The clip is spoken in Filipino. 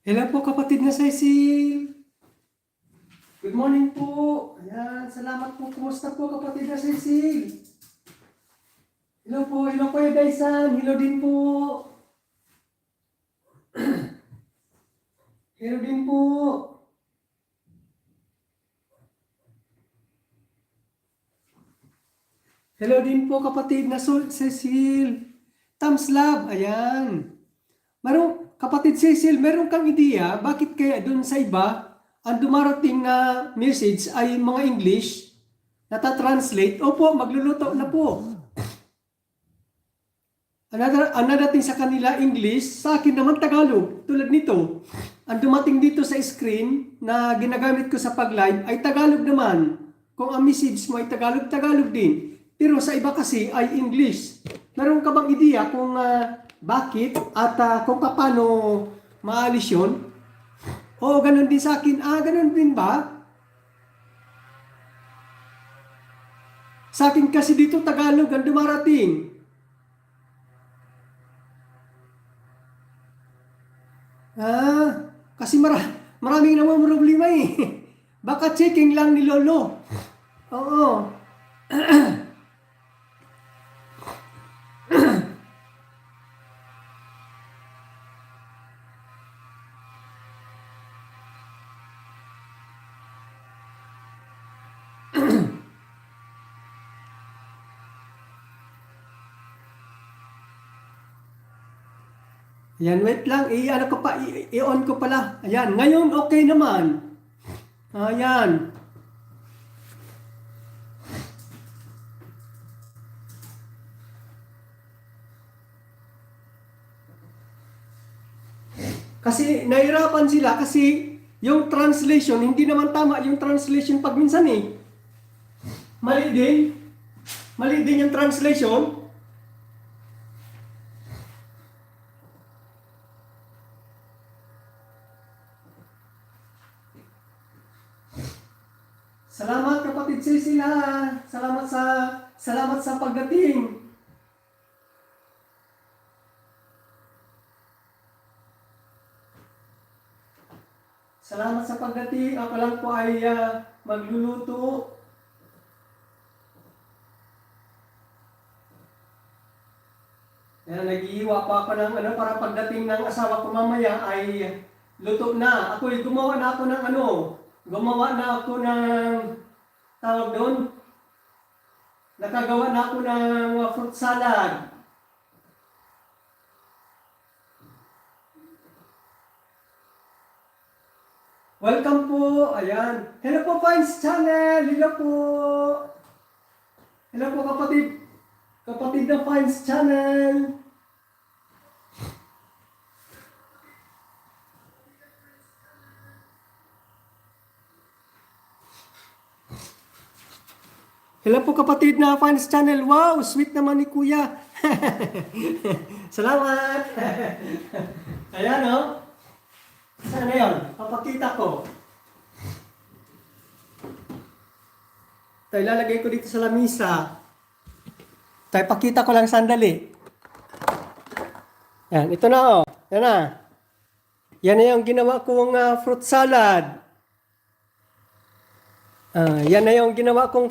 Hello po kapatid na Cecil. Good morning po. Ayan, salamat po. Kumusta po kapatid na Cecil? Hello po Edaysan. Hello din po. Hello din po. Hello din po kapatid na Cecil. Thumbs love. Ayan. Kapatid Cecil, meron kang ideya bakit kaya doon sa iba ang dumarating na message ay mga English nata-translate? Opo, magluluto na po. Ang nadating sa kanila English, sa akin naman Tagalog. Tulad nito, ang dumating dito sa screen na ginagamit ko sa pag-live ay Tagalog naman. Kung ang message mo ay Tagalog, Tagalog din. Pero sa iba kasi ay English. Meron ka bang ideya kung bakit at kung paano maalis yun? Oo, ganun din sa akin. Ganun din ba? Sa akin kasi dito Tagalog ang dumarating. Kasi maraming naman problema eh. Baka checking lang ni Lolo. Oo. Ayan, wait lang. I-on ko pala. Ayan, ngayon okay naman. Ayan. Kasi nahirapan sila kasi yung translation, hindi naman tama yung translation pag minsan eh. Mali din. Mali din yung translation. Salamat kapatid Cecil ha. Salamat sa pagdating. Salamat sa pagdating. Ako lang po ay magluluto. Kaya nag-iiwa pa ako ng para pagdating ng asawa ko mamaya ay luto na. Gumawa na ako ng gumawa na ako ng tawag doon. Nakagawa na ako ng fruit salad. Welcome po. Ayan. Hello po Fines Channel. Hello po. Hello po kapatid. Kapatid ng Fines Channel. Hello po kapatid na Fans Channel. Wow, sweet naman ni Kuya. Salamat. Ayan o. Saan na yun? Papakita ko. Ito, ilalagay ko dito sa lamisa. Ito, ipakita ko lang sandali. Yan, ito na o. Yan na. Yan na yung ginawa kong fruit salad. Yan na yung ginawa kong